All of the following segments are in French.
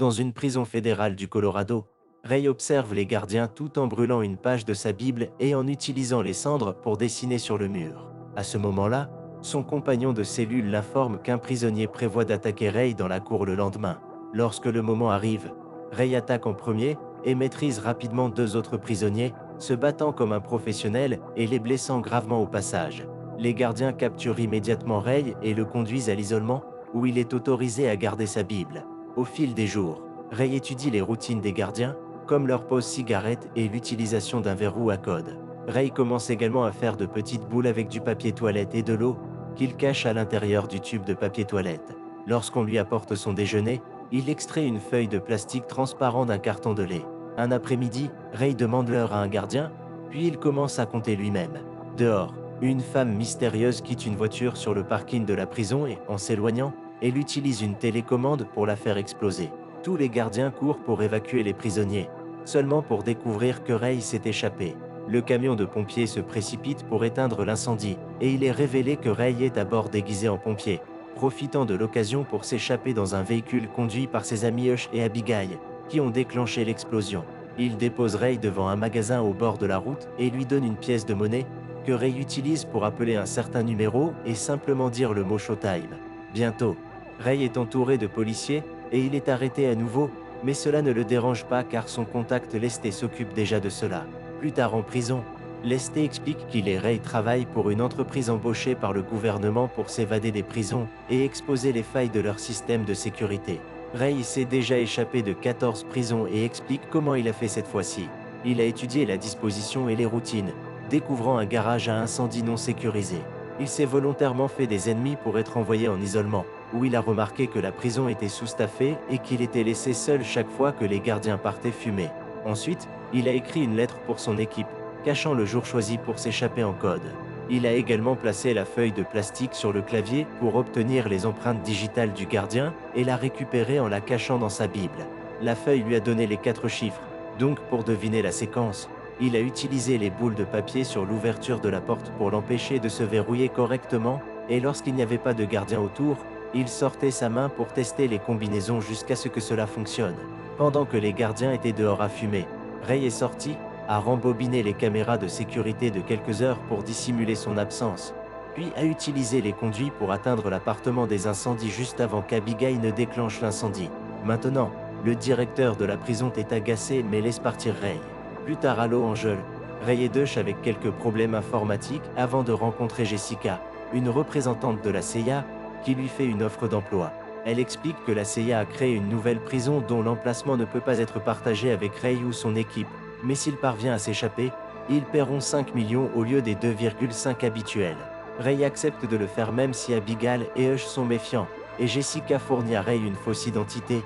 Dans une prison fédérale du Colorado, Ray observe les gardiens tout en brûlant une page de sa Bible et en utilisant les cendres pour dessiner sur le mur. À ce moment-là, son compagnon de cellule l'informe qu'un prisonnier prévoit d'attaquer Ray dans la cour le lendemain. Lorsque le moment arrive, Ray attaque en premier et maîtrise rapidement deux autres prisonniers, se battant comme un professionnel et les blessant gravement au passage. Les gardiens capturent immédiatement Ray et le conduisent à l'isolement, où il est autorisé à garder sa Bible. Au fil des jours, Ray étudie les routines des gardiens, comme leur pause cigarette et l'utilisation d'un verrou à code. Ray commence également à faire de petites boules avec du papier toilette et de l'eau, qu'il cache à l'intérieur du tube de papier toilette. Lorsqu'on lui apporte son déjeuner, il extrait une feuille de plastique transparent d'un carton de lait. Un après-midi, Ray demande l'heure à un gardien, puis il commence à compter lui-même. Dehors, une femme mystérieuse quitte une voiture sur le parking de la prison et, en s'éloignant, elle utilise une télécommande pour la faire exploser. Tous les gardiens courent pour évacuer les prisonniers, seulement pour découvrir que Ray s'est échappé. Le camion de pompiers se précipite pour éteindre l'incendie, et il est révélé que Ray est à bord déguisé en pompier, profitant de l'occasion pour s'échapper dans un véhicule conduit par ses amis Hush et Abigail, qui ont déclenché l'explosion. Il dépose Ray devant un magasin au bord de la route et lui donne une pièce de monnaie, que Ray utilise pour appeler un certain numéro et simplement dire le mot Showtime. Bientôt, Ray est entouré de policiers, et il est arrêté à nouveau, mais cela ne le dérange pas car son contact Lesté s'occupe déjà de cela. Plus tard en prison, Lesté explique qu'il et Ray travaillent pour une entreprise embauchée par le gouvernement pour s'évader des prisons et exposer les failles de leur système de sécurité. Ray s'est déjà échappé de 14 prisons et explique comment il a fait cette fois-ci. Il a étudié la disposition et les routines, découvrant un garage à incendie non sécurisé. Il s'est volontairement fait des ennemis pour être envoyé en isolement, où il a remarqué que la prison était sous-staffée et qu'il était laissé seul chaque fois que les gardiens partaient fumer. Ensuite, il a écrit une lettre pour son équipe, cachant le jour choisi pour s'échapper en code. Il a également placé la feuille de plastique sur le clavier pour obtenir les empreintes digitales du gardien et la récupérer en la cachant dans sa Bible. La feuille lui a donné les 4 chiffres, donc pour deviner la séquence, il a utilisé les boules de papier sur l'ouverture de la porte pour l'empêcher de se verrouiller correctement, et lorsqu'il n'y avait pas de gardien autour, il sortait sa main pour tester les combinaisons jusqu'à ce que cela fonctionne. Pendant que les gardiens étaient dehors à fumer, Ray est sorti, a rembobiné les caméras de sécurité de quelques heures pour dissimuler son absence, puis a utilisé les conduits pour atteindre l'appartement des incendies juste avant qu'Abigail ne déclenche l'incendie. Maintenant, le directeur de la prison est agacé mais laisse partir Ray. Plus tard à Los Angeles, Ray est Dush avec quelques problèmes informatiques avant de rencontrer Jessica, une représentante de la CIA, qui lui fait une offre d'emploi. Elle explique que la CIA a créé une nouvelle prison dont l'emplacement ne peut pas être partagé avec Ray ou son équipe, mais s'il parvient à s'échapper, ils paieront 5 millions au lieu des 2,5 habituels. Ray accepte de le faire même si Abigail et Hush sont méfiants, et Jessica fournit à Ray une fausse identité,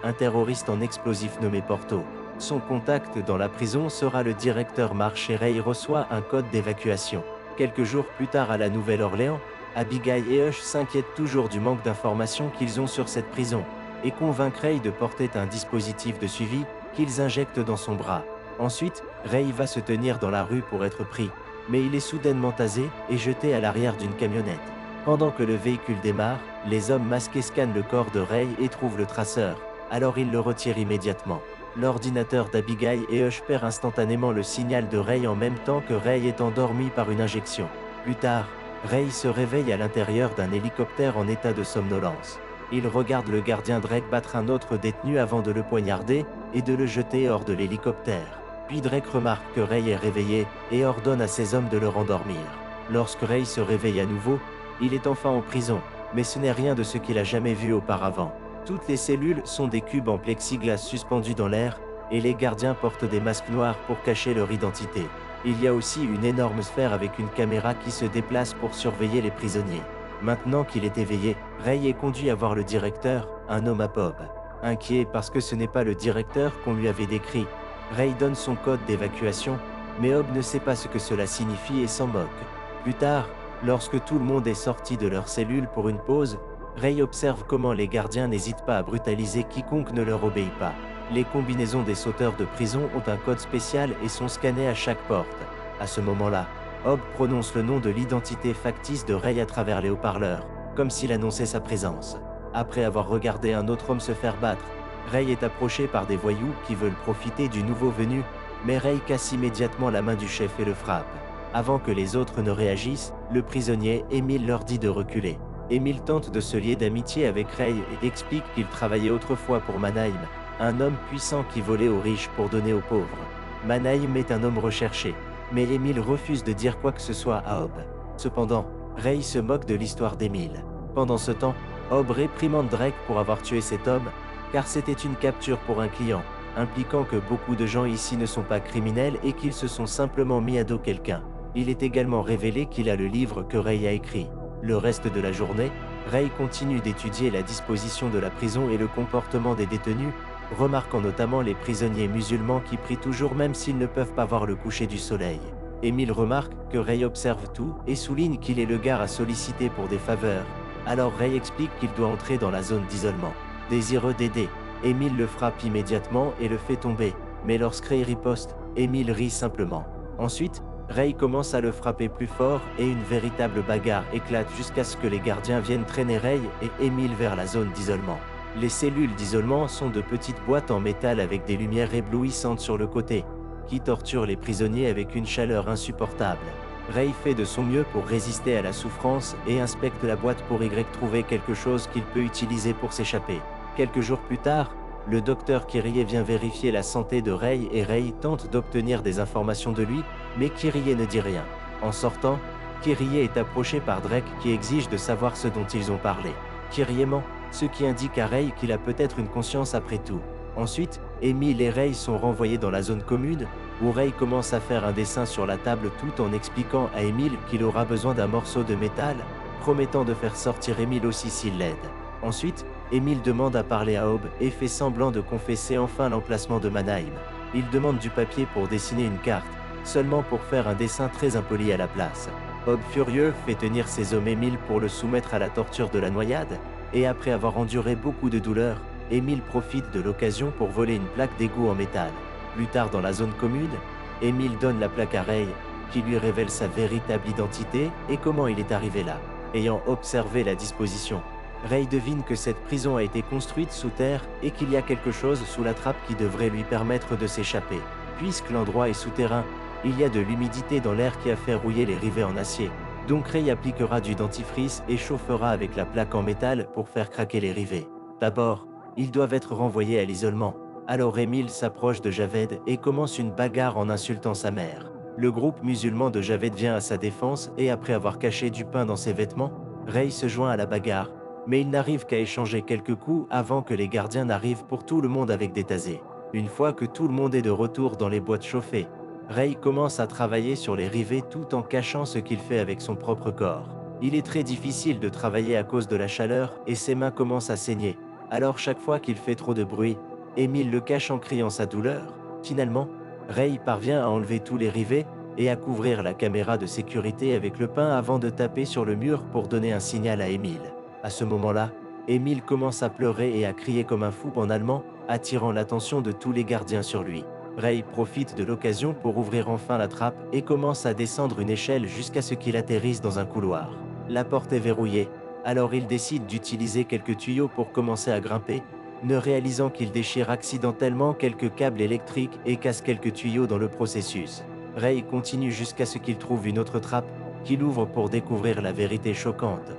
un terroriste en explosifs nommé Porto. Son contact dans la prison sera le directeur Marsh et Ray reçoit un code d'évacuation. Quelques jours plus tard à la Nouvelle-Orléans, Abigail et Hush s'inquiètent toujours du manque d'informations qu'ils ont sur cette prison, et convainquent Ray de porter un dispositif de suivi qu'ils injectent dans son bras. Ensuite, Ray va se tenir dans la rue pour être pris, mais il est soudainement tasé et jeté à l'arrière d'une camionnette. Pendant que le véhicule démarre, les hommes masqués scannent le corps de Ray et trouvent le traceur, alors ils le retirent immédiatement. L'ordinateur d'Abigail et Hush perd instantanément le signal de Ray en même temps que Ray est endormi par une injection. Plus tard, Ray se réveille à l'intérieur d'un hélicoptère en état de somnolence. Il regarde le gardien Drake battre un autre détenu avant de le poignarder et de le jeter hors de l'hélicoptère. Puis Drake remarque que Ray est réveillé et ordonne à ses hommes de le rendormir. Lorsque Ray se réveille à nouveau, il est enfin en prison, mais ce n'est rien de ce qu'il a jamais vu auparavant. Toutes les cellules sont des cubes en plexiglas suspendus dans l'air, et les gardiens portent des masques noirs pour cacher leur identité. Il y a aussi une énorme sphère avec une caméra qui se déplace pour surveiller les prisonniers. Maintenant qu'il est éveillé, Ray est conduit à voir le directeur, un homme à Bob. Inquiet parce que ce n'est pas le directeur qu'on lui avait décrit, Ray donne son code d'évacuation, mais Hob ne sait pas ce que cela signifie et s'en moque. Plus tard, lorsque tout le monde est sorti de leur cellule pour une pause, Ray observe comment les gardiens n'hésitent pas à brutaliser quiconque ne leur obéit pas. Les combinaisons des sauteurs de prison ont un code spécial et sont scannées à chaque porte. À ce moment-là, Hob prononce le nom de l'identité factice de Ray à travers les haut-parleurs, comme s'il annonçait sa présence. Après avoir regardé un autre homme se faire battre, Ray est approché par des voyous qui veulent profiter du nouveau venu, mais Ray casse immédiatement la main du chef et le frappe. Avant que les autres ne réagissent, le prisonnier Emile leur dit de reculer. Emile tente de se lier d'amitié avec Ray et explique qu'il travaillait autrefois pour Mannheim, un homme puissant qui volait aux riches pour donner aux pauvres. Mannheim est un homme recherché, mais Emile refuse de dire quoi que ce soit à Hob. Cependant, Ray se moque de l'histoire d'Emile. Pendant ce temps, Hob réprimande Drake pour avoir tué cet homme, car c'était une capture pour un client, impliquant que beaucoup de gens ici ne sont pas criminels et qu'ils se sont simplement mis à dos quelqu'un. Il est également révélé qu'il a le livre que Ray a écrit. Le reste de la journée, Ray continue d'étudier la disposition de la prison et le comportement des détenus, remarquant notamment les prisonniers musulmans qui prient toujours même s'ils ne peuvent pas voir le coucher du soleil. Emile remarque que Ray observe tout et souligne qu'il est le gars à solliciter pour des faveurs. Alors Ray explique qu'il doit entrer dans la zone d'isolement. Désireux d'aider, Emile le frappe immédiatement et le fait tomber, mais lorsque Ray riposte, Emile rit simplement. Ensuite, Ray commence à le frapper plus fort et une véritable bagarre éclate jusqu'à ce que les gardiens viennent traîner Ray et Emile vers la zone d'isolement. Les cellules d'isolement sont de petites boîtes en métal avec des lumières éblouissantes sur le côté, qui torturent les prisonniers avec une chaleur insupportable. Ray fait de son mieux pour résister à la souffrance et inspecte la boîte pour y trouver quelque chose qu'il peut utiliser pour s'échapper. Quelques jours plus tard, le docteur Kyrie vient vérifier la santé de Ray et Ray tente d'obtenir des informations de lui, mais Kyrie ne dit rien. En sortant, Kyrie est approché par Drake qui exige de savoir ce dont ils ont parlé. Kyrie ment, ce qui indique à Ray qu'il a peut-être une conscience après tout. Ensuite, Emile et Ray sont renvoyés dans la zone commune, où Ray commence à faire un dessin sur la table tout en expliquant à Emile qu'il aura besoin d'un morceau de métal, promettant de faire sortir Emile aussi s'il l'aide. Ensuite, Emile demande à parler à Hob et fait semblant de confesser enfin l'emplacement de Mannheim. Il demande du papier pour dessiner une carte, seulement pour faire un dessin très impoli à la place. Hob furieux fait tenir ses hommes Emile pour le soumettre à la torture de la noyade, et après avoir enduré beaucoup de douleur, Emile profite de l'occasion pour voler une plaque d'égout en métal. Plus tard dans la zone commune, Emile donne la plaque à Ray, qui lui révèle sa véritable identité et comment il est arrivé là. Ayant observé la disposition, Ray devine que cette prison a été construite sous terre et qu'il y a quelque chose sous la trappe qui devrait lui permettre de s'échapper. Puisque l'endroit est souterrain, il y a de l'humidité dans l'air qui a fait rouiller les rivets en acier. Donc Ray appliquera du dentifrice et chauffera avec la plaque en métal pour faire craquer les rivets. D'abord, ils doivent être renvoyés à l'isolement. Alors Emile s'approche de Javed et commence une bagarre en insultant sa mère. Le groupe musulman de Javed vient à sa défense et après avoir caché du pain dans ses vêtements, Ray se joint à la bagarre, mais il n'arrive qu'à échanger quelques coups avant que les gardiens n'arrivent pour tout le monde avec des tasers. Une fois que tout le monde est de retour dans les boîtes chauffées, Ray commence à travailler sur les rivets tout en cachant ce qu'il fait avec son propre corps. Il est très difficile de travailler à cause de la chaleur et ses mains commencent à saigner. Alors chaque fois qu'il fait trop de bruit, Emile le cache en criant sa douleur. Finalement, Ray parvient à enlever tous les rivets et à couvrir la caméra de sécurité avec le pain avant de taper sur le mur pour donner un signal à Emile. À ce moment-là, Emile commence à pleurer et à crier comme un fou en allemand, attirant l'attention de tous les gardiens sur lui. Ray profite de l'occasion pour ouvrir enfin la trappe et commence à descendre une échelle jusqu'à ce qu'il atterrisse dans un couloir. La porte est verrouillée, alors il décide d'utiliser quelques tuyaux pour commencer à grimper, ne réalisant qu'il déchire accidentellement quelques câbles électriques et casse quelques tuyaux dans le processus. Ray continue jusqu'à ce qu'il trouve une autre trappe, qu'il ouvre pour découvrir la vérité choquante.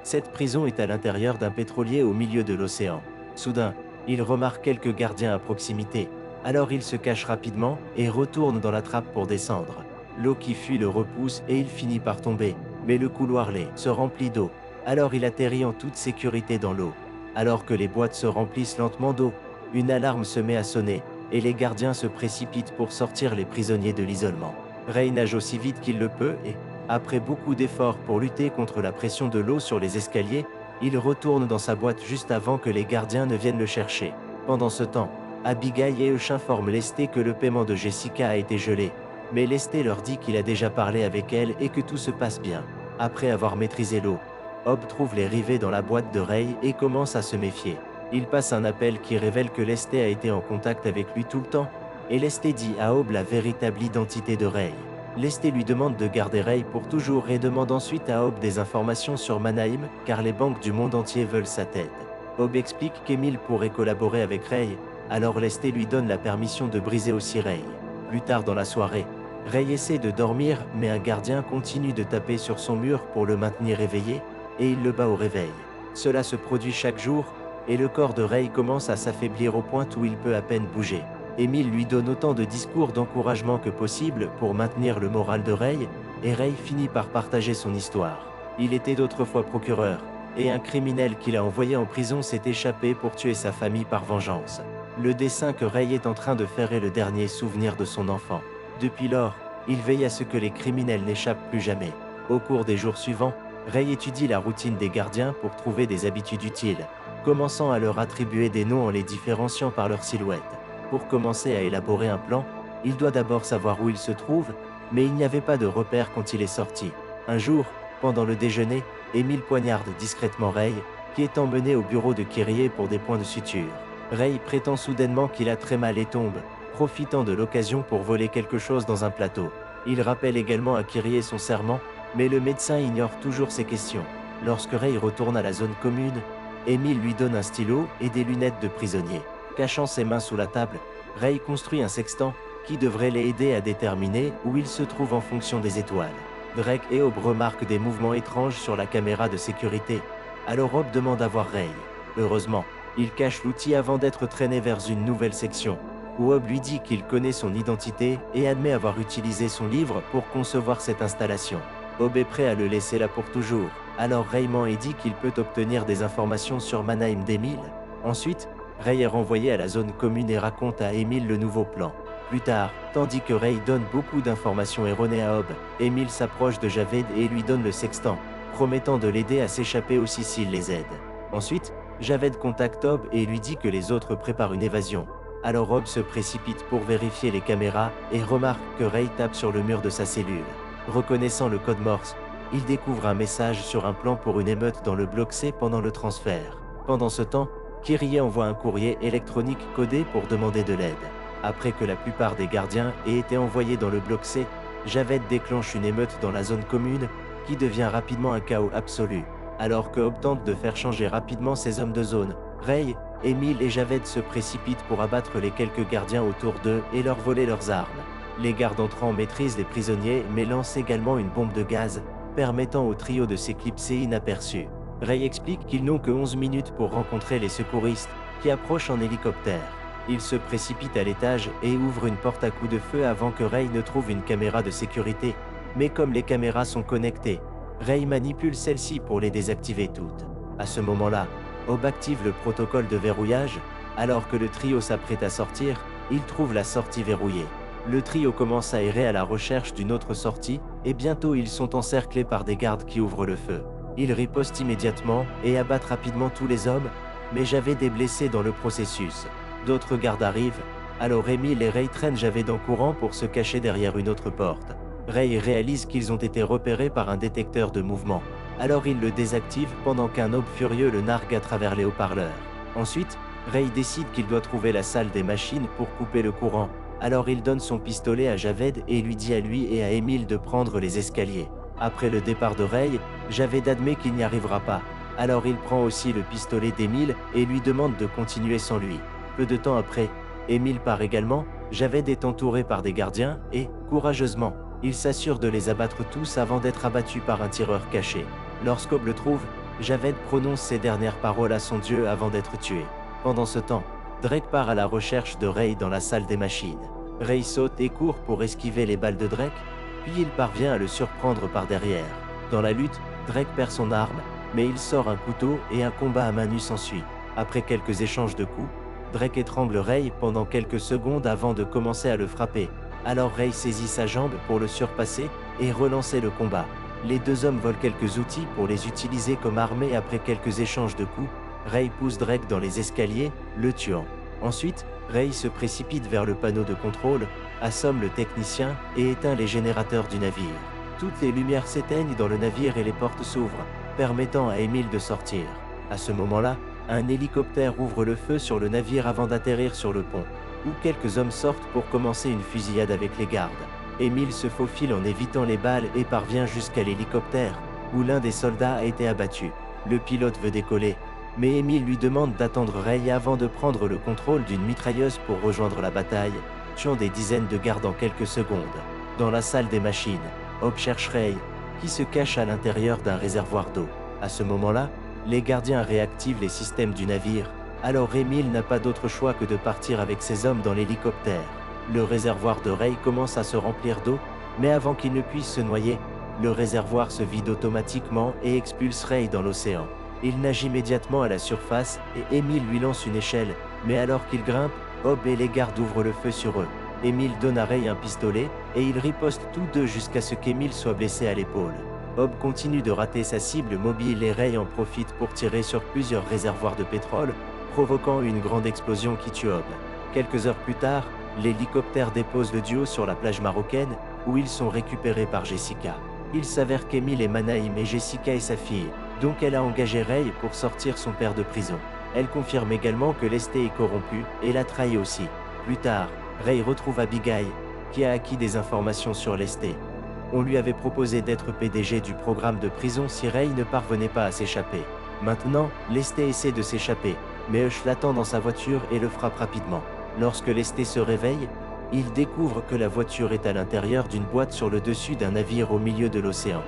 Cette prison est à l'intérieur d'un pétrolier au milieu de l'océan. Soudain, il remarque quelques gardiens à proximité. Alors il se cache rapidement et retourne dans la trappe pour descendre. L'eau qui fuit le repousse et il finit par tomber, mais le couloir se remplit d'eau. Alors il atterrit en toute sécurité dans l'eau. Alors que les boîtes se remplissent lentement d'eau, une alarme se met à sonner et les gardiens se précipitent pour sortir les prisonniers de l'isolement. Ray nage aussi vite qu'il le peut et, après beaucoup d'efforts pour lutter contre la pression de l'eau sur les escaliers, il retourne dans sa boîte juste avant que les gardiens ne viennent le chercher. Pendant ce temps, Abigail et Euch informent Lesté que le paiement de Jessica a été gelé, mais Lesté leur dit qu'il a déjà parlé avec elle et que tout se passe bien. Après avoir maîtrisé l'eau, Hob trouve les rivets dans la boîte de Ray et commence à se méfier. Il passe un appel qui révèle que Lesté a été en contact avec lui tout le temps, et Lesté dit à Hob la véritable identité de Ray. Lesté lui demande de garder Ray pour toujours et demande ensuite à Hob des informations sur Mannheim, car les banques du monde entier veulent sa tête. Hob explique qu'Emile pourrait collaborer avec Ray, alors Lesté lui donne la permission de briser aussi Ray. Plus tard dans la soirée, Ray essaie de dormir, mais un gardien continue de taper sur son mur pour le maintenir éveillé, et il le bat au réveil. Cela se produit chaque jour, et le corps de Ray commence à s'affaiblir au point où il peut à peine bouger. Emile lui donne autant de discours d'encouragement que possible pour maintenir le moral de Ray, et Ray finit par partager son histoire. Il était d'autrefois procureur, et un criminel qu'il a envoyé en prison s'est échappé pour tuer sa famille par vengeance. Le dessin que Ray est en train de faire est le dernier souvenir de son enfant. Depuis lors, il veille à ce que les criminels n'échappent plus jamais. Au cours des jours suivants, Ray étudie la routine des gardiens pour trouver des habitudes utiles, commençant à leur attribuer des noms en les différenciant par leur silhouette. Pour commencer à élaborer un plan, il doit d'abord savoir où il se trouve, mais il n'y avait pas de repère quand il est sorti. Un jour, pendant le déjeuner, Emile poignarde discrètement Ray, qui est emmené au bureau de Kyrie pour des points de suture. Ray prétend soudainement qu'il a très mal et tombe, profitant de l'occasion pour voler quelque chose dans un plateau. Il rappelle également à Kyrie son serment, mais le médecin ignore toujours ses questions. Lorsque Ray retourne à la zone commune, Emile lui donne un stylo et des lunettes de prisonnier. Cachant ses mains sous la table, Ray construit un sextant qui devrait l'aider à déterminer où il se trouve en fonction des étoiles. Drake et Hob remarquent des mouvements étranges sur la caméra de sécurité, alors Hob demande à voir Ray. Heureusement, il cache l'outil avant d'être traîné vers une nouvelle section, où Hob lui dit qu'il connaît son identité et admet avoir utilisé son livre pour concevoir cette installation. Hob est prêt à le laisser là pour toujours, alors Ray ment et dit qu'il peut obtenir des informations sur Mannheim d'Emile. Ensuite, Ray est renvoyé à la zone commune et raconte à Emile le nouveau plan. Plus tard, tandis que Ray donne beaucoup d'informations erronées à Hob, Emile s'approche de Javed et lui donne le sextant, promettant de l'aider à s'échapper aussi s'il les aide. Ensuite, Javed contacte Hob et lui dit que les autres préparent une évasion. Alors Hob se précipite pour vérifier les caméras et remarque que Ray tape sur le mur de sa cellule. Reconnaissant le code Morse, il découvre un message sur un plan pour une émeute dans le bloc C pendant le transfert. Pendant ce temps, Kyrie envoie un courrier électronique codé pour demander de l'aide. Après que la plupart des gardiens aient été envoyés dans le bloc C, Javed déclenche une émeute dans la zone commune, qui devient rapidement un chaos absolu. Alors que Hob tente de faire changer rapidement ses hommes de zone, Ray, Emile et Javed se précipitent pour abattre les quelques gardiens autour d'eux et leur voler leurs armes. Les gardes entrants maîtrisent les prisonniers mais lancent également une bombe de gaz, permettant au trio de s'éclipser inaperçu. Ray explique qu'ils n'ont que 11 minutes pour rencontrer les secouristes, qui approchent en hélicoptère. Il se précipite à l'étage et ouvre une porte à coups de feu avant que Ray ne trouve une caméra de sécurité, mais comme les caméras sont connectées, Ray manipule celle-ci pour les désactiver toutes. À ce moment-là, Hob active le protocole de verrouillage, alors que le trio s'apprête à sortir, il trouve la sortie verrouillée. Le trio commence à errer à la recherche d'une autre sortie, et bientôt ils sont encerclés par des gardes qui ouvrent le feu. Ils ripostent immédiatement et abattent rapidement tous les hommes, mais Javed est blessé dans le processus. D'autres gardes arrivent, alors Emile et Ray traînent Javed en courant pour se cacher derrière une autre porte. Ray réalise qu'ils ont été repérés par un détecteur de mouvement. Alors il le désactive pendant qu'un Hob furieux le nargue à travers les haut-parleurs. Ensuite, Ray décide qu'il doit trouver la salle des machines pour couper le courant. Alors il donne son pistolet à Javed et lui dit à lui et à Emile de prendre les escaliers. Après le départ de Ray, Javed admet qu'il n'y arrivera pas. Alors il prend aussi le pistolet d'Emile et lui demande de continuer sans lui. Peu de temps après, Emile part également, Javed est entouré par des gardiens et, courageusement, il s'assure de les abattre tous avant d'être abattu par un tireur caché. Lorsqu'Hob le trouve, Javed prononce ses dernières paroles à son dieu avant d'être tué. Pendant ce temps, Drake part à la recherche de Ray dans la salle des machines. Ray saute et court pour esquiver les balles de Drake, puis il parvient à le surprendre par derrière. Dans la lutte, Drake perd son arme, mais il sort un couteau et un combat à main nue s'ensuit. Après quelques échanges de coups, Drake étrangle Ray pendant quelques secondes avant de commencer à le frapper. Alors Ray saisit sa jambe pour le surpasser et relancer le combat. Les deux hommes volent quelques outils pour les utiliser comme armée. Après quelques échanges de coups, Ray pousse Drake dans les escaliers, le tuant. Ensuite, Ray se précipite vers le panneau de contrôle, assomme le technicien et éteint les générateurs du navire. Toutes les lumières s'éteignent dans le navire et les portes s'ouvrent, permettant à Emile de sortir. À ce moment-là, un hélicoptère ouvre le feu sur le navire avant d'atterrir sur le pont, où quelques hommes sortent pour commencer une fusillade avec les gardes. Emile se faufile en évitant les balles et parvient jusqu'à l'hélicoptère, où l'un des soldats a été abattu. Le pilote veut décoller, Mais Emile lui demande d'attendre Ray avant de prendre le contrôle d'une mitrailleuse pour rejoindre la bataille, tuant des dizaines de gardes en quelques secondes. Dans la salle des machines, Hope cherche Ray, qui se cache à l'intérieur d'un réservoir d'eau. À ce moment-là, les gardiens réactivent les systèmes du navire, alors Emile n'a pas d'autre choix que de partir avec ses hommes dans l'hélicoptère. Le réservoir de Ray commence à se remplir d'eau, mais avant qu'il ne puisse se noyer, le réservoir se vide automatiquement et expulse Ray dans l'océan. Il nage immédiatement à la surface et Emile lui lance une échelle, mais alors qu'il grimpe, Hope et les gardes ouvrent le feu sur eux. Emile donne à Ray un pistolet et ils ripostent tous deux jusqu'à ce qu'Emile soit blessé à l'épaule. Hope continue de rater sa cible mobile et Ray en profite pour tirer sur plusieurs réservoirs de pétrole, provoquant une grande explosion qui tue Hope. Quelques heures plus tard, l'hélicoptère dépose le duo sur la plage marocaine, où ils sont récupérés par Jessica. Il s'avère qu'Emile est Manaïm et Jessica est sa fille, donc elle a engagé Ray pour sortir son père de prison. Elle confirme également que Lesté est corrompu et la trahit aussi. Plus tard, Ray retrouve Abigail, qui a acquis des informations sur Lesté. On lui avait proposé d'être PDG du programme de prison si Ray ne parvenait pas à s'échapper. Maintenant, Lesté essaie de s'échapper, mais Hush l'attend dans sa voiture et le frappe rapidement. Lorsque Lesté se réveille, il découvre que la voiture est à l'intérieur d'une boîte sur le dessus d'un navire au milieu de l'océan.